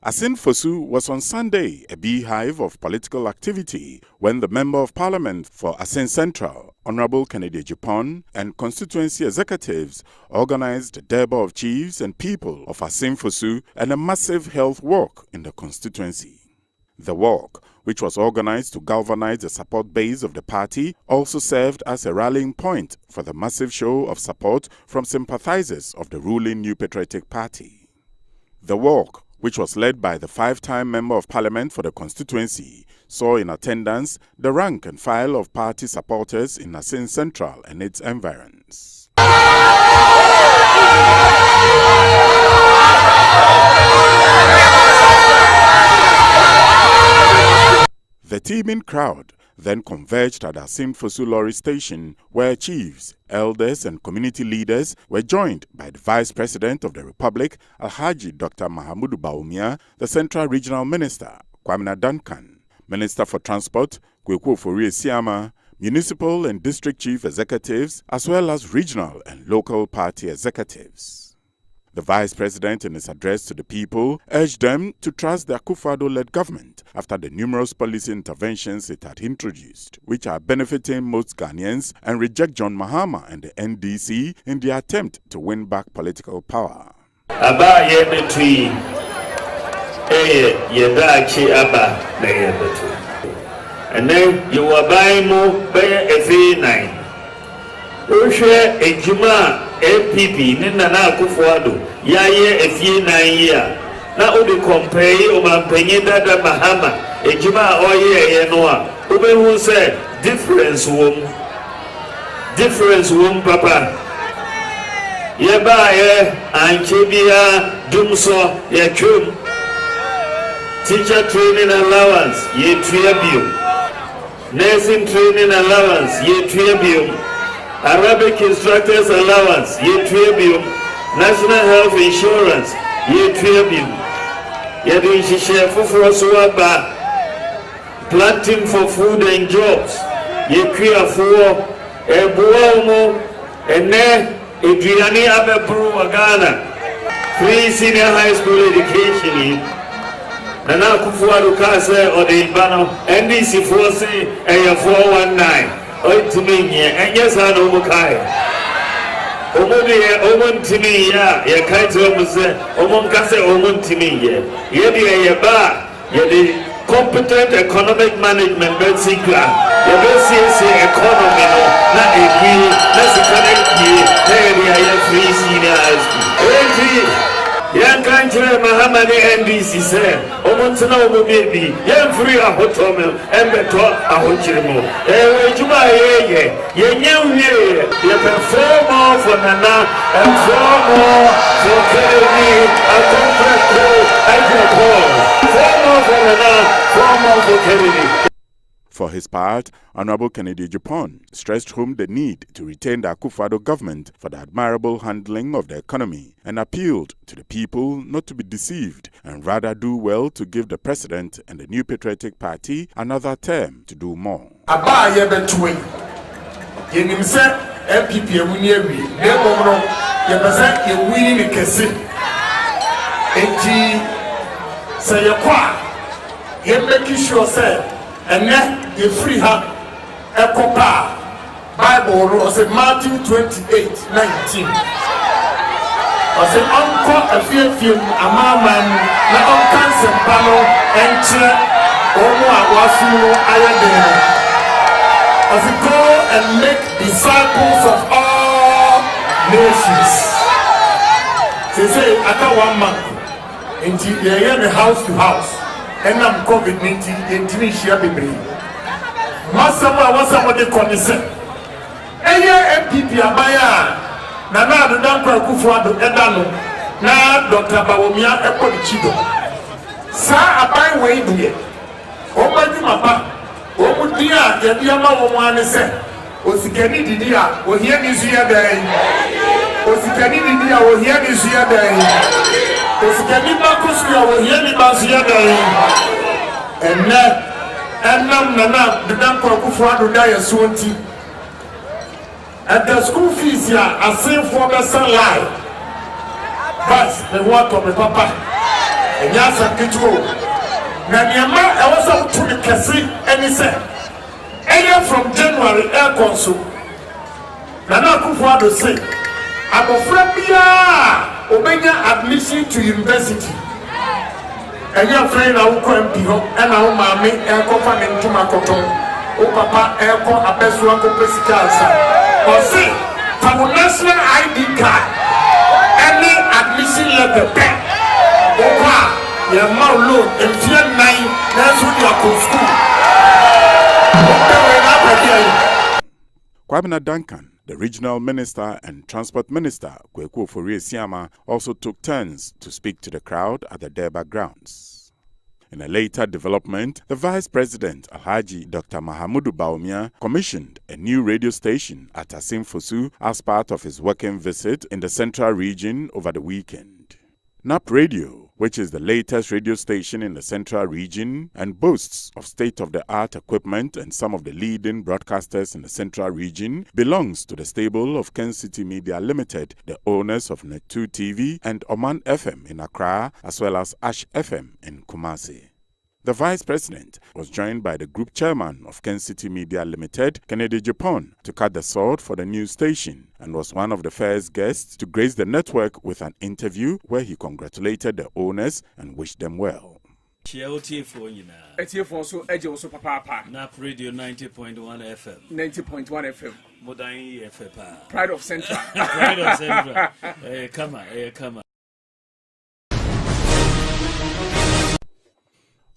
Asin Fosu was on Sunday a beehive of political activity when the Member of Parliament for Asin Central, Honorable Kencity Agyapong, and constituency executives organized a derby of chiefs and people of Asin Fosu and a massive health walk in the constituency. The walk, which was organized to galvanize the support base of the party, also served as a rallying point for the massive show of support from sympathizers of the ruling New Patriotic Party. The walk, which was led by the five-time Member of Parliament for the constituency, saw in attendance the rank and file of party supporters in Asin Central and its environs. The teeming crowd then converged at Asin Fosu Lorry Station, where chiefs, elders and community leaders were joined by the Vice President of the Republic, Alhaji Dr. Mahamudu Bawumia, the Central Regional Minister, Kwamina Duncan, Minister for Transport, Akufo-addo, municipal and district chief executives, as well as regional and local party executives. The Vice President, in his address to the people, urged them to trust the akufo-addo-led government after the numerous policy interventions it had introduced, which are benefiting most Ghanaians, and reject John Mahama and the NDC in their attempt to win back political power. And then you are buying more by a fee 9. Share a Juma MPP, Nana akufo-addo, Yaye a fee 9 year. Now, we compare Oman Penida Mahama, a Juma or year, Noah. Ube who said, difference womb, Papa. Yeba, Anchibia, Dumso, Yachum. Teacher training allowance, ye tribute. Nursing training allowance, ye tribute. Arabic instructors allowance, ye tribute. National health insurance, ye tribute. Ye doing share for Swaba. Planting for food and jobs, ye clear for a buomo, and ne Adriani Abebru Ghana. Free senior high school education. Nana akufo-addo kase or the Ibano NDC force a 419 or to me and yes I know Mukai Omon Timi ya Kaito Muse Omon Kase Omon Timi ye ba the competent economic management basically the basic economy not a key that's a free senior high school. Yan country Muhammad NDC said, Omontana baby, yan free a hotomel, and beto a hochimo. Juma ye, ye perform more for Nana and 4 more for Kennedy, a contract call, Agyapong. 4 more for Nana, 4 more for Kennedy. For his part, Honorable Kencity Agyapong stressed home the need to retain the akufo-addo government for the admirable handling of the economy and appealed to the people not to be deceived and rather do well to give the president and the New Patriotic Party another term to do more. And then you free her a copa Bible was a Matthew 28:19. Was an uncle a few a man na on cancer panel and wasu ayadene. As it go and make disciples of all nations. They say after 1 month until they hear house to house. And I'm COVID-19 in Tunisia, baby. Masama was somebody commission. Aya MPP Abaya, Nana the Danko Akufo-addo Edano, na Dr. Bawumia Ekolichido. Sa abai way do. Omadi mapa, Omudia, Yama Omane said, Osikani Didia, or here is here day. Osikani Didia, or here is here day. And Nana, the Danko Akufo-addo die Swanti. And the school fees here are same for the sunlight. But the work of the papa. Enyasa kitu. Na niyama ewasa utumi kesi enise. Eye from January air consul. Nana akufo-addo say, abofra bia obenya admission to university. Enya friend na uko MP ho, ena wo maame ekofa ne ntuma koton. O papa eko abesu akopɛ sika ansa. O say, for national ID card, any admission letter pen. Opa, your mouth loan, and fear 9, that's what you are to school. Kwabena Duncan, the regional minister and transport minister, Kweku Ofori-Esiama, also took turns to speak to the crowd at the Durban grounds. In a later development, the Vice President, Alhaji Dr. Mahamudu Bawumia, commissioned a new radio station at Asin-Fosu as part of his working visit in the central region over the weekend. NAP Radio, which is the latest radio station in the central region and boasts of state-of-the-art equipment and some of the leading broadcasters in the central region, belongs to the stable of Kencity Media Limited, the owners of NET2 TV and Oman FM in Accra, as well as Ash FM in Kumasi. The Vice President was joined by the Group Chairman of Kencity Media Limited, Agyapong, to cut the sword for the new station and was one of the first guests to grace the network with an interview where he congratulated the owners and wished them well. NAP Radio 90.1 FM. 90.1 FM. Modern FM. Pride of Central. Pride of Central. Come on.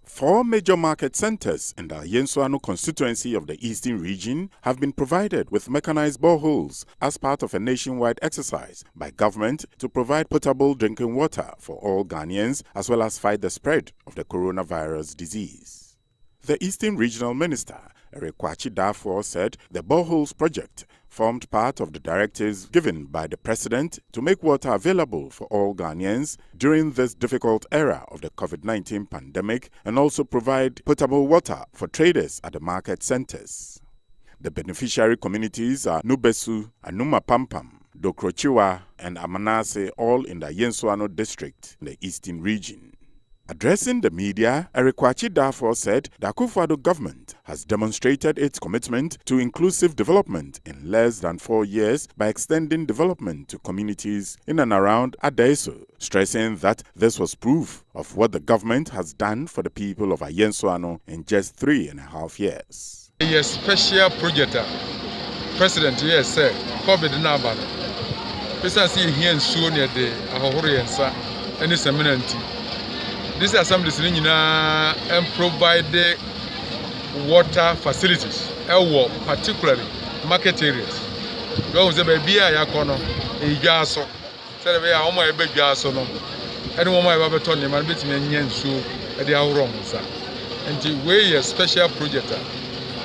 4 major market centers in the Yensuano constituency of the Eastern region have been provided with mechanized boreholes as part of a nationwide exercise by government to provide potable drinking water for all Ghanaians as well as fight the spread of the coronavirus disease. The Eastern Regional Minister, Erekwachi Dafoe, said the boreholes project formed part of the directives given by the President to make water available for all Ghanaians during this difficult era of the COVID-19 pandemic and also provide potable water for traders at the market centers. The beneficiary communities are Nubesu, Anuma Pampam, Dokrochiwa, and Amanase, all in the Yensuano district in the Eastern region. Addressing the media, Erekwachi Dafoe said the Akufo-Addo government has demonstrated its commitment to inclusive development in less than 4 years by extending development to communities in and around Adeso, stressing that this was proof of what the government has done for the people of Yensuano in just 3.5 years. A special project, President, yes, sir, COVID-19. President, here in Sonia, the Ahoriensa, and it's eminent. This assembly is and provide water facilities, particularly market areas. Go to the Bia Yakono, a Gaso, said we are almost a big Gaso. And one my Babaton, the man between Yen Su at the Auroms. And the way a special project,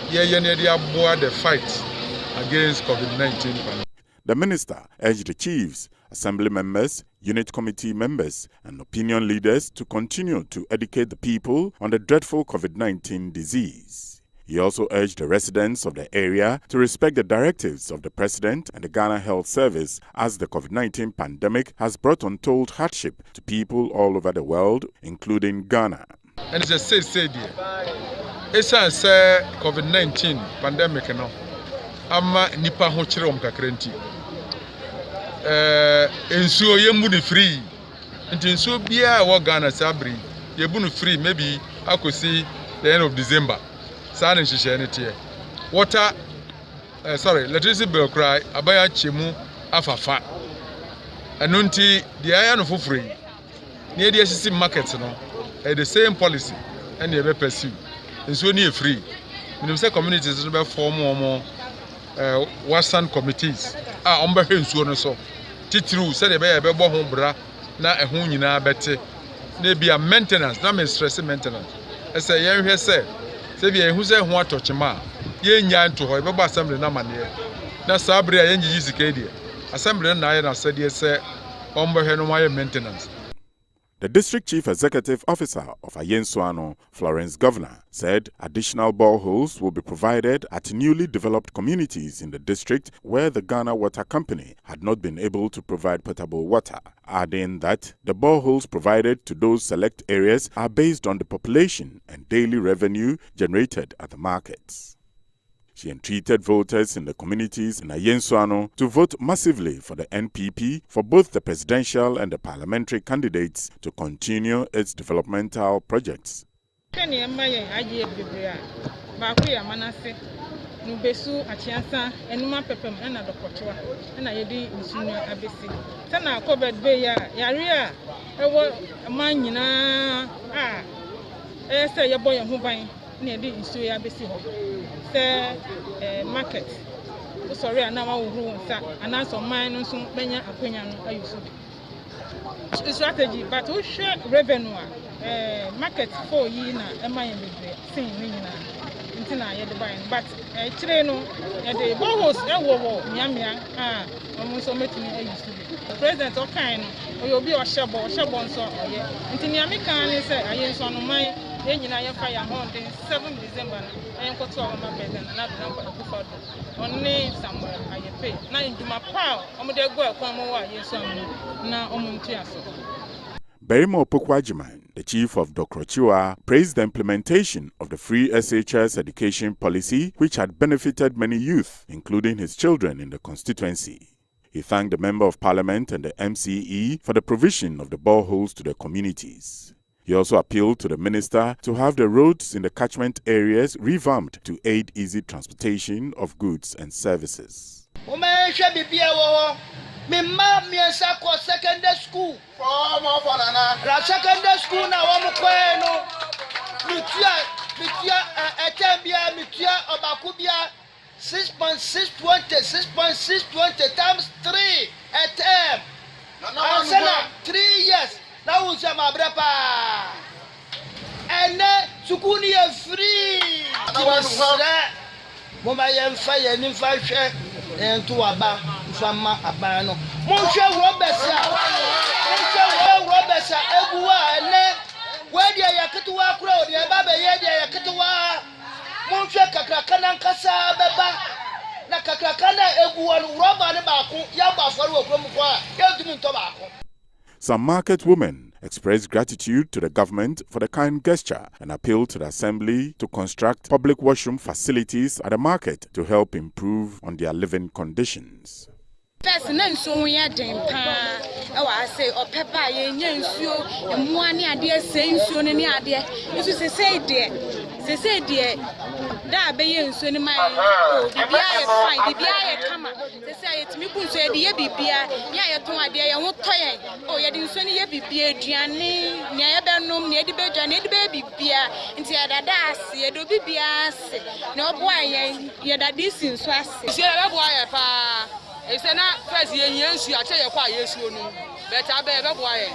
the fight against COVID-19. The minister urged the chiefs, assembly members, unit committee members, and opinion leaders to continue to educate the people on the dreadful COVID-19 disease. He also urged the residents of the area to respect the directives of the President and the Ghana Health Service as the COVID-19 pandemic has brought untold hardship to people all over the world, including Ghana. And it's a say it's a COVID-19 pandemic, you know. Ama nipa ho kyerem kakrenti ensuo yemu ni free nti ensuo bia wo Ghana sabri yebu no free maybe akosi the end of December sa na nhihye ne tie water electricity bill cry abaya chemu afafa eno nti the aya no foforo ne dey sisi market no the same policy and e be pursue ensuo ni free minimum say communities no be form omo Western committees on the nsuo no so titru said be bo ho bra na ehun nyina bete na bia maintenance na me stress maintenance say yen hwe say bi ehun say ho atochema ye nya nto ho be bo assembly na mane na sabre ya yen yi sika die assembly na ya na said say on be hwe no ma maintenance. The District Chief Executive Officer of Ayensuano, Florence Governor, said additional boreholes will be provided at newly developed communities in the district where the Ghana Water Company had not been able to provide potable water, adding that the boreholes provided to those select areas are based on the population and daily revenue generated at the markets. She entreated voters in the communities in Ayensuano to vote massively for the NPP for both the presidential and the parliamentary candidates to continue its developmental projects. Market. Sorry, I'm now and also mine and some Benya opinion. Strategy, but we share revenue. Market for ye na saying but Chileno at the Bohos, Yamia, almost making the president of kind, or you'll be a shabon so, until Yamikan is a on my. Then you fire on the 7th December. I am got my president and akufo-addo. Only somewhere I pay. Now into my power, I'm going to go come over here. Now I'm Berimo Pokwajiman, the chief of Dokrochiwa, praised the implementation of the free SHS education policy, which had benefited many youth, including his children in the constituency. He thanked the Member of Parliament and the MCE for the provision of the boreholes to the communities. He also appealed to the minister to have the roads in the catchment areas revamped to aid easy transportation of goods and services. Secondary school. Secondary school now. Mitia 6.620 times 3 a term. 3 years. Now we say my brother, and sukuni is free. Mama yam fire ni fire and to aba fama abano. Monshe Robesa, Ebuwa, and where the Yakatuwa crowd, the Baba Yadi Yakatuwa, Monshe Kakrakana Kasa Baba, Nakakrakana Ebuwa, Robba Baku, Yaba for Rumqua, Yelton Tobacco. Some market women expressed gratitude to the government for the kind gesture and appealed to the assembly to construct public washroom facilities at the market to help improve on their living conditions. First, so we are I say, or pepper, and one idea saying soon any idea. If you say, dear, that being so in my fine, the beer come. They say it's me who said the Bibia, yeah, to my dear, I won't toy. Oh, you didn't send your Bibia, Gianni, never know near the bed, and the baby beer, and see that you do Bibia, no boy, yeah, that this is so I say, it's not first year, yes, you are telling you, yes, you know, but I better boy.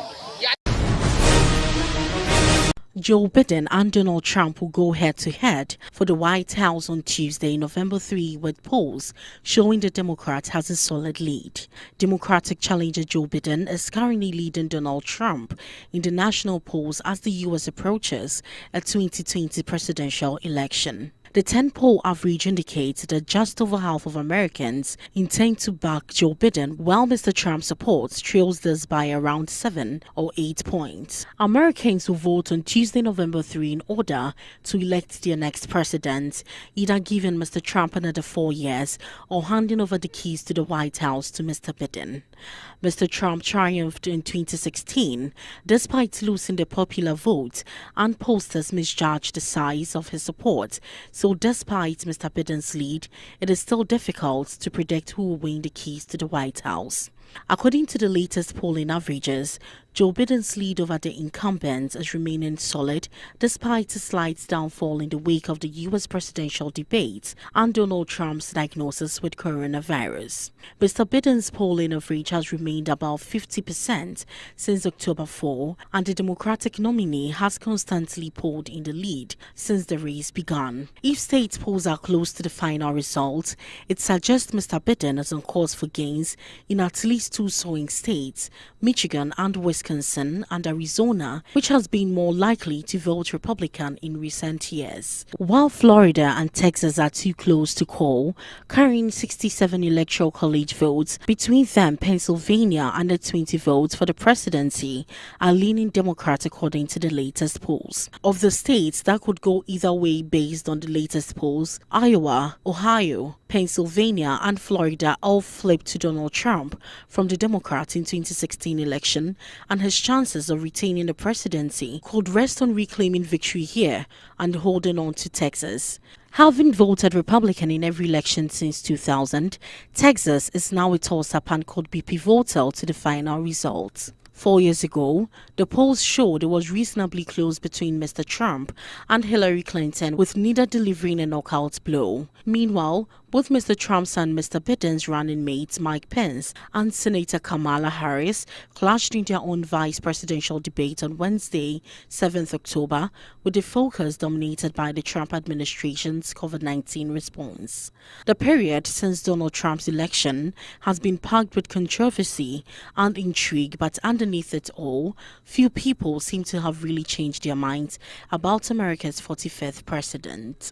Joe Biden and Donald Trump will go head-to-head for the White House on Tuesday, November 3, with polls showing the Democrat has a solid lead. Democratic challenger Joe Biden is currently leading Donald Trump in the national polls as the U.S. approaches a 2020 presidential election. The 10-poll average indicates that just over half of Americans intend to back Joe Biden, while Mr. Trump's support trails this by around 7 or 8 points. Americans will vote on Tuesday, November 3 in order to elect their next president, either giving Mr. Trump another 4 years or handing over the keys to the White House to Mr. Biden. Mr. Trump triumphed in 2016 despite losing the popular vote, and pollsters misjudged the size of his support. So despite Mr. Biden's lead, it is still difficult to predict who will win the keys to the White House. According to the latest polling averages, Joe Biden's lead over the incumbent is remaining solid despite a slight downfall in the wake of the U.S. presidential debates and Donald Trump's diagnosis with coronavirus. Mr. Biden's polling average has remained about 50% since October 4, and the Democratic nominee has constantly polled in the lead since the race began. If state polls are close to the final result, it suggests Mr. Biden is on course for gains in at least 2 swing states, Michigan and Wisconsin. Wisconsin and Arizona, which has been more likely to vote Republican in recent years. While Florida and Texas are too close to call, carrying 67 electoral college votes, between them Pennsylvania under 20 votes for the presidency are leaning Democrat according to the latest polls. Of the states that could go either way based on the latest polls, Iowa, Ohio, Pennsylvania and Florida all flipped to Donald Trump from the Democrats in 2016 election, and his chances of retaining the presidency could rest on reclaiming victory here and holding on to Texas. Having voted Republican in every election since 2000, Texas is now a toss-up and could be pivotal to the final results. 4 years ago, the polls showed it was reasonably close between Mr. Trump and Hillary Clinton, with neither delivering a knockout blow. Meanwhile, both Mr. Trump's and Mr. Biden's running mates Mike Pence and Senator Kamala Harris clashed in their own vice presidential debate on Wednesday, 7th October, with the focus dominated by the Trump administration's COVID-19 response. The period since Donald Trump's election has been packed with controversy and intrigue, but underneath it all, few people seem to have really changed their minds about America's 45th president.